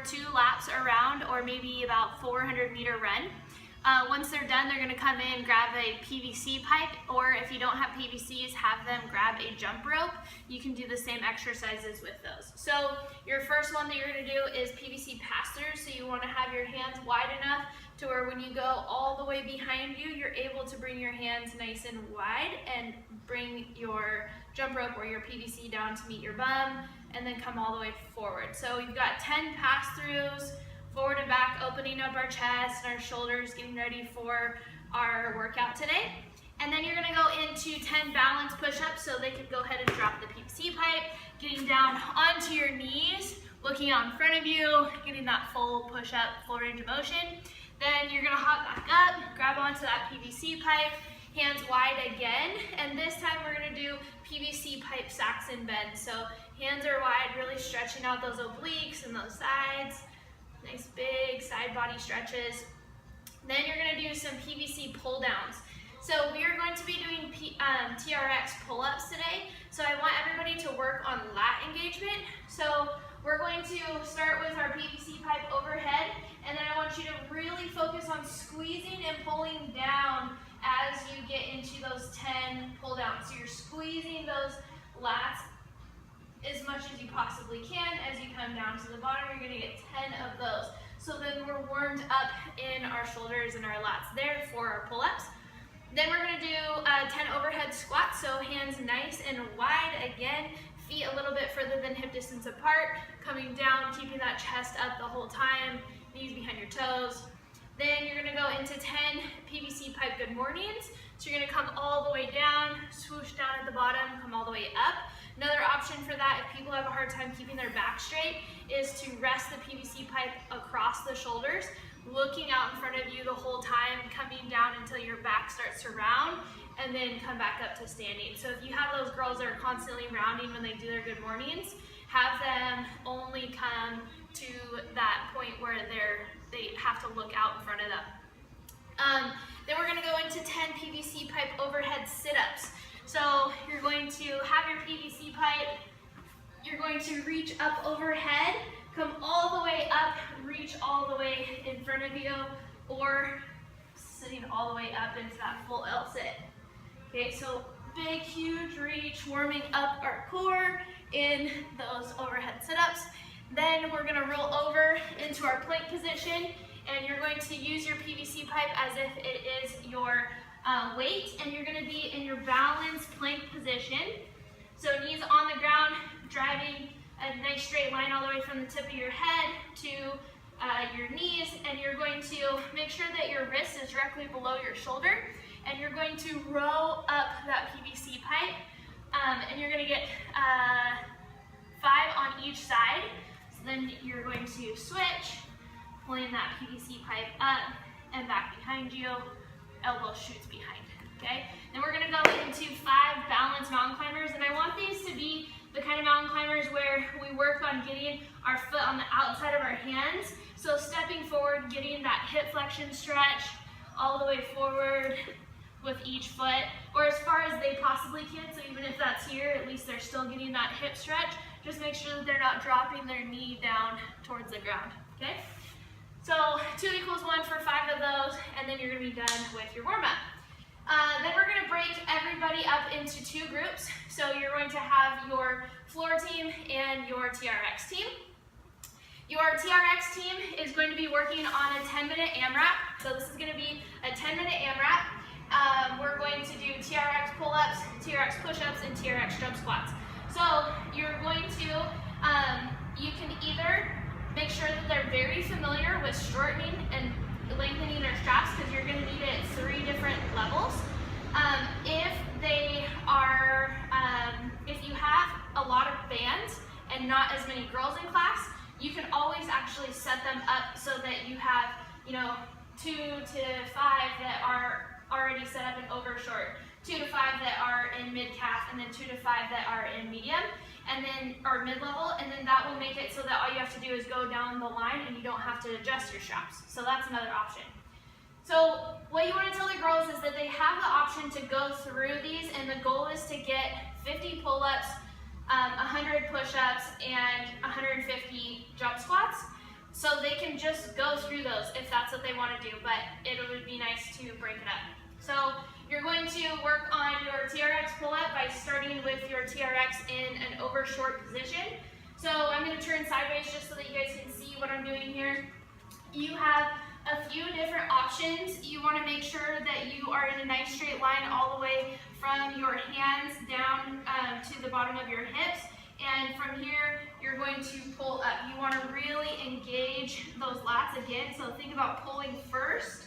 2 laps around, or maybe about 400-meter run. Once they're done, they're gonna come in, grab a PVC pipe, or if you don't have PVCs, have them grab a jump rope. You can do the same exercises with those. So your first one that you're gonna do is Pvc Pastor. So you wanna have your hands wide enough to where when you go all the way behind you, you're able to bring your hands nice and wide and bring your jump rope or your PVC down to meet your bum, and then come all the way forward. So you've got 10 pass-throughs, forward and back, opening up our chest and our shoulders, getting ready for our workout today. And then you're gonna go into 10 balance push-ups, so they can go ahead and drop the PVC pipe, getting down onto your knees, looking out in front of you, getting that full push-up, full range of motion. Then you're gonna hop back up, grab onto that PVC pipe, hands wide again, and this time we're gonna do PVC pipe Saxon bend. So hands are wide, really stretching out those obliques and those sides. Nice big side body stretches. Then you're gonna do some PVC pull downs. So we are going to be doing Trx pull-ups today. So I want everybody to work on lat engagement. So we're going to start with our PVC pipe overhead, and then I want you to really focus on squeezing and pulling down as you get into those 10 pull downs. So you're squeezing those lats as much as you possibly can. As you come down to the bottom, you're gonna get 10 of those. So then we're warmed up in our shoulders and our lats there for our pull-ups. Then we're gonna do 10 overhead squats, so hands nice and wide again, feet a little bit further than hip distance apart, coming down, keeping that chest up the whole time, knees behind your toes. Then you're gonna go into 10 PVC pipe good mornings. So you're gonna come all the way down, swoosh down at the bottom, come all the way up. Another option for that, if people have a hard time keeping their back straight, is to rest the PVC pipe across the shoulders, looking out in front of you the whole time, coming down until your back starts to round, and then come back up to standing. So if you have those girls that are constantly rounding when they do their good mornings, have them only come to that point where they have to look out in front of them. Then we're gonna go into 10 PVC pipe overhead sit-ups. So you're going to have your PVC pipe, you're going to reach up overhead, come all the way up, reach all the way in front of you, or sitting all the way up into that full L sit. Okay, so big, huge reach, warming up our core in those overhead sit-ups. Then we're gonna roll over into our plank position, and you're going to use your PVC pipe as if it is your weight, and you're gonna be in your balanced plank position. So knees on the ground, driving a nice straight line all the way from the tip of your head to your knees, and you're going to make sure that your wrist is directly below your shoulder, and you're going to row up that PVC pipe, and you're gonna get 5 on each side. So then you're going to switch, pulling that PVC pipe up and back behind you, elbow shoots behind, okay? Then we're gonna go into 5 balanced mountain climbers, and I want these to be the kind of mountain climbers where we work on getting our foot on the outside of our hands. So stepping forward, getting that hip flexion stretch all the way forward with each foot, or as far as they possibly can. So even if that's here, at least they're still getting that hip stretch. Just make sure that they're not dropping their knee down towards the ground, okay? So 2 equals 1 for 5 of those, and then you're gonna be done with your warm-up. Then we're gonna break everybody up into 2 groups. So you're going to have your floor team and your TRX team. Your TRX team is going to be working on a 10-minute AMRAP. So this is gonna be a 10-minute AMRAP. We're going to do TRX pull-ups, TRX push-ups, and TRX jump squats. So you're going to, you can either make sure that they're very familiar with shortening and lengthening their straps, because you're going to need it at 3 different levels. If they are, if you have a lot of bands and not as many girls in class, you can always actually set them up so that you have, 2 to 5 that are already set up in over short, 2 to 5 that are in mid calf, and then 2 to 5 that are in medium, and then or mid level, and then that will make it so that all you have to do is go down the line and you don't have to adjust your straps. So that's another option. So what you want to tell the girls is that they have the option to go through these, and the goal is to get 50 pull-ups, 100 push-ups, and 150 jump squats. So can just go through those if that's what they want to do, but it would be nice to break it up. So you're going to work on your TRX pull-up by starting with your TRX in an over short position. So I'm going to turn sideways just so that you guys can see what I'm doing here. You have a few different options. You want to make sure that you are in a nice straight line all the way from your hands down to the bottom of your hips. And from here, you're going to pull up. You want to really engage those lats again. So think about pulling first,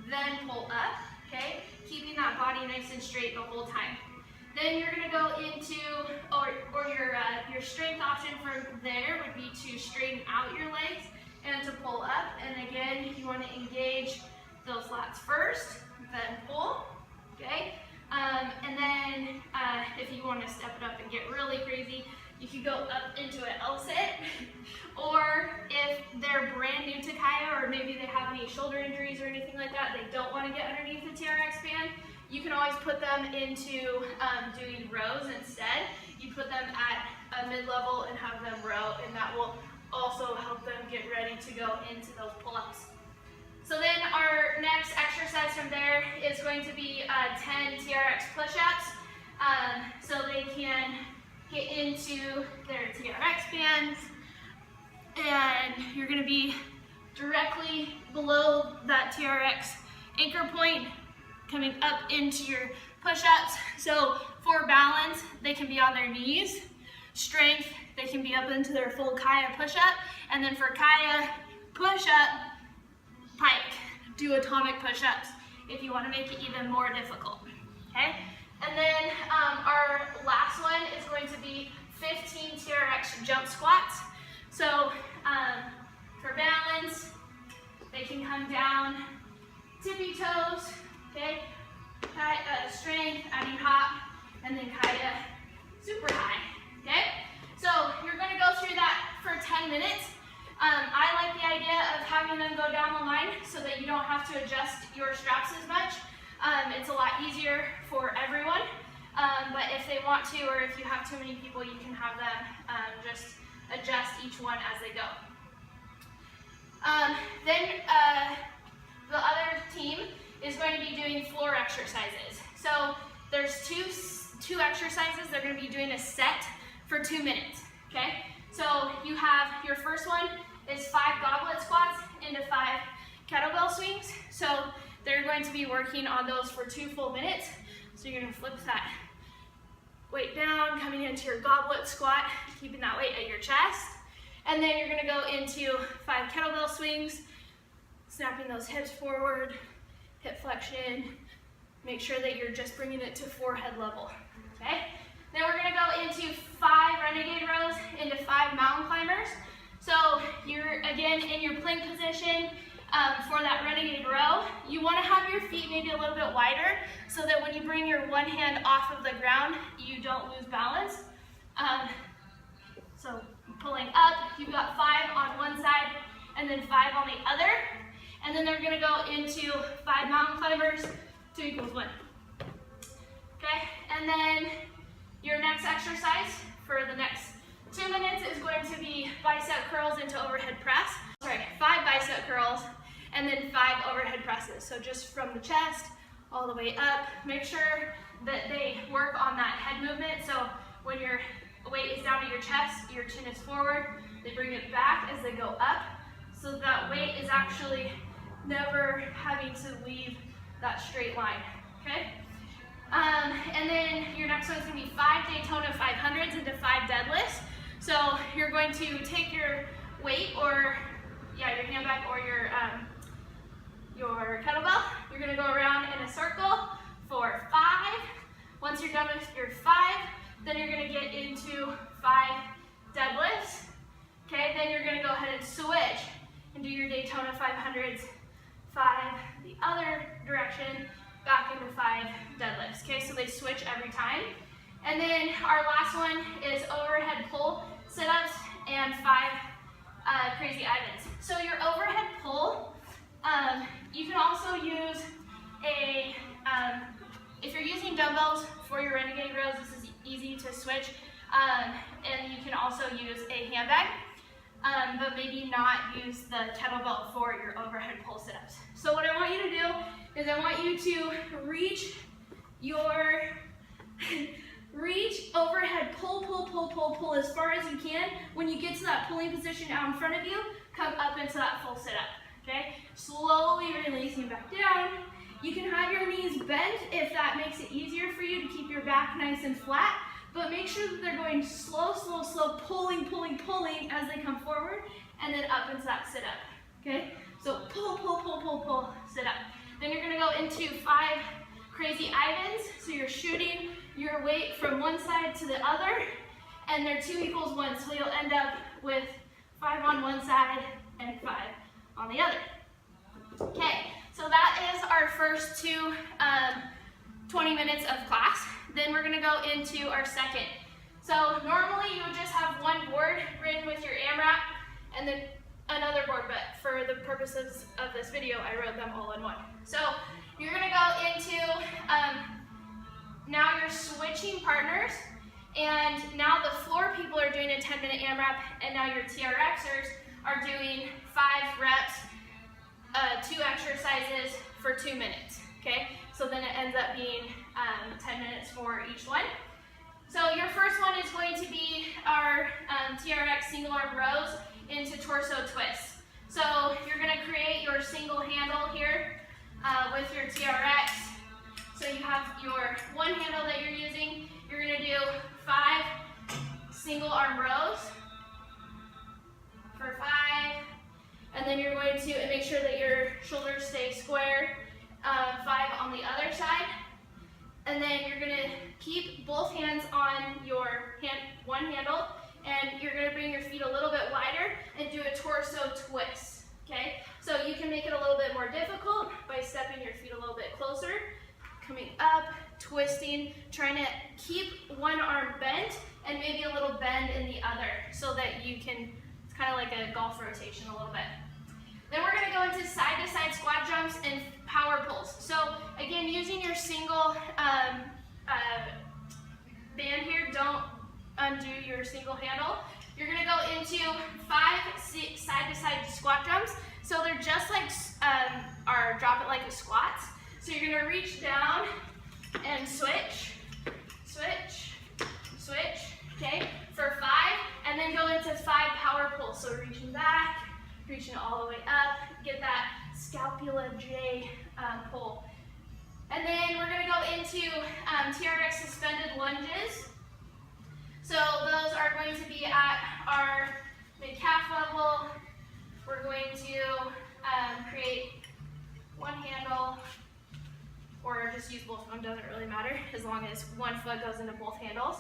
then pull up, okay? Keeping that body nice and straight the whole time. Then you're going to go into, or your strength option from there would be to straighten out your legs and to pull up. And again, you want to engage those lats first, then pull, okay? And then if you want to step it up and get really crazy, you could go up into an L-sit, or if they're brand new to Kaia, or maybe they have any shoulder injuries or anything like that, they don't want to get underneath the TRX band, you can always put them into doing rows instead. You put them at a mid-level and have them row, and that will also help them get ready to go into those pull-ups. So then our next exercise from there is going to be 10 TRX push-ups, so they can get into their TRX bands, and you're going to be directly below that TRX anchor point, coming up into your push-ups. So for balance, they can be on their knees. Strength, they can be up into their full Kaia push-up. And then for Kaia push-up, pike, do atomic push-ups if you want to make it even more difficult, okay? And then our last one is going to be 15 TRX jump squats. So for balance, they can come down, tippy toes, okay? Strength, adding hop, and then Kaia super high, okay? So you're going to go through that for 10 minutes. I like the idea of having them go down the line so that you don't have to adjust your straps as much. It's a lot easier for everyone, but if they want to, or if you have too many people, you can have them just adjust each one as they go. Then the other team is going to be doing floor exercises. So there's two exercises. They're going to be doing a set for 2 minutes, okay? So you have, your first one is 5 goblet squats into 5 kettlebell swings. So they're going to be working on those for 2 full minutes. So you're going to flip that weight down, coming into your goblet squat, keeping that weight at your chest. And then you're going to go into 5 kettlebell swings, snapping those hips forward, hip flexion. Make sure that you're just bringing it to forehead level, okay? Then we're going to go into 5 renegade rows into 5 mountain climbers. So you're, again, in your plank position. For that renegade row, you want to have your feet maybe a little bit wider so that when you bring your one hand off of the ground, you don't lose balance. So pulling up, you've got 5 on one side and then 5 on the other. And then they're going to go into 5 mountain climbers, 2 equals 1. Okay, and then your next exercise for the next 2 minutes is going to be bicep curls into overhead press. Sorry, 5 bicep curls and then 5 overhead presses. So just from the chest all the way up. Make sure that they work on that head movement. So when your weight is down to your chest, your chin is forward. They bring it back as they go up. So that weight is actually never having to leave that straight line, okay? And then your next one is going to be 5 Daytona 500s into 5 deadlifts. So you're going to take your weight, or your handbag, or your kettlebell. You're going to go around in a circle for 5. Once you're done with your 5, then you're going to get into 5 deadlifts. Okay, then you're going to go ahead and switch and do your Daytona 500s, 5 the other direction, back into 5 deadlifts. Okay, so they switch every time. And then our last one is overhead pull sit-ups and 5 crazy Ivans. So your overhead pull, you can also use a, if you're using dumbbells for your Renegade rows, this is easy to switch. And you can also use a handbag. but maybe not use the kettlebell for your overhead pull sit-ups. So what I want you to do is I want you to reach overhead pull as far as you can. When you get to that pulling position out in front of you, come up into that full sit-up, okay? Slowly releasing back down. You can have your knees bent if that makes it easier for you to keep your back nice and flat, but make sure that they're going slow, pulling as they come forward, and then up into that sit-up, okay? So pull, sit up. Then you're gonna go into 5 crazy Ivans, so you're shooting your weight from one side to the other, and they're 2 equals 1, so you'll end up with 5 on one side and 5 on the other. Okay, so that is our first 20 minutes of class. Then we're gonna go into our second. So normally you would just have one board written with your AMRAP and then another board, but for the purposes of this video, I wrote them all in one. So you're gonna go into, now you're switching partners, and now the floor people are doing a 10-minute AMRAP, and now your TRXers are doing 5 reps, 2 exercises for 2 minutes, okay? So then it ends up being 10 minutes for each one. So your first one is going to be our TRX single arm rows into torso twists. So you're gonna create your single handle here with your TRX. So you have your one handle that you're using. You're gonna do 5 single arm rows for 5. And then you're going to make sure that your shoulders stay square, 5 on the other side. And then you're gonna keep both hands on your one handle, and you're gonna bring your feet a little bit wider and do a torso twist, okay? So you can make it a little bit more difficult by stepping your feet a little bit closer, coming up, twisting, trying to keep one arm bent and maybe a little bend in the other so that you can, it's kind of like a golf rotation a little bit. Then we're gonna go into side-to-side squat jumps and power pulls. So again, using your single band here, don't undo your single handle. You're gonna go into 5 side-to-side squat jumps. So they're just like our drop it like a squats. So you're gonna reach down and switch, okay, for 5, and then go into 5 power pulls. So reaching back, reaching all the way up, get that scapula J pull. And then we're gonna go into Trx Suspended Lunges. So those are going to be at our mid-calf level. We're going to create one handle, or just use both of them, doesn't really matter, as long as one foot goes into both handles.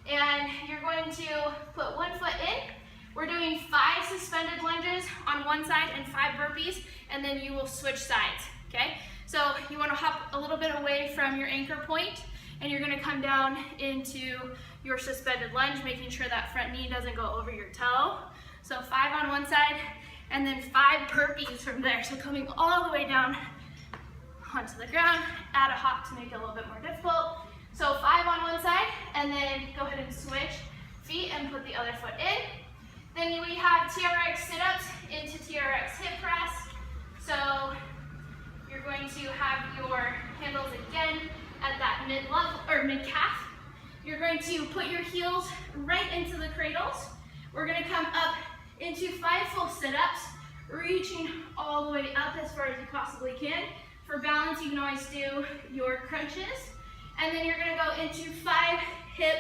And you're going to put one foot in. We're doing 5 suspended lunges on one side and 5 burpees, and then you will switch sides, okay? So you wanna hop a little bit away from your anchor point, and you're gonna come down into your suspended lunge, making sure that front knee doesn't go over your toe. So 5 on one side, and then 5 burpees from there. So coming all the way down onto the ground, add a hop to make it a little bit more difficult. So 5 on one side, and then go ahead and switch feet and put the other foot in. Then we have TRX sit-ups into TRX hip press. So you're going to have your handles again at that mid-level or mid-calf. You're going to put your heels right into the cradles. We're going to come up into 5 full sit-ups, reaching all the way up as far as you possibly can. For balance, you can always do your crunches. And then you're going to go into 5 hip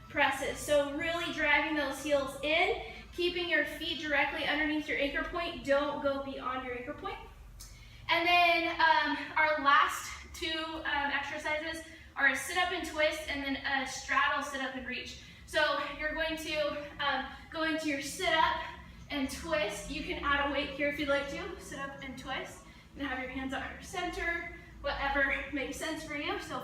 presses. So really driving those heels in, keeping your feet directly underneath your anchor point. Don't go beyond your anchor point. And then our last 2 exercises are a sit-up and twist, and then a straddle sit-up and reach. So you're going to go into your sit-up and twist. You can add a weight here if you'd like to. Sit-up and twist, and have your hands on your center, whatever makes sense for you. So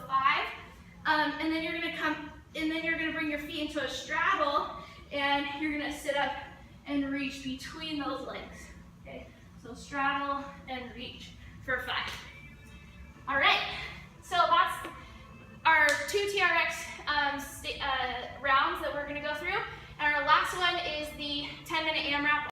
5, and then you're going to come, and then you're going to bring your feet into a straddle, and you're going to sit up and reach between those legs. Okay, so straddle and reach for 5. All right, so that's our 2 TRX rounds that we're going to go through, and our last one is the 10-minute AMRAP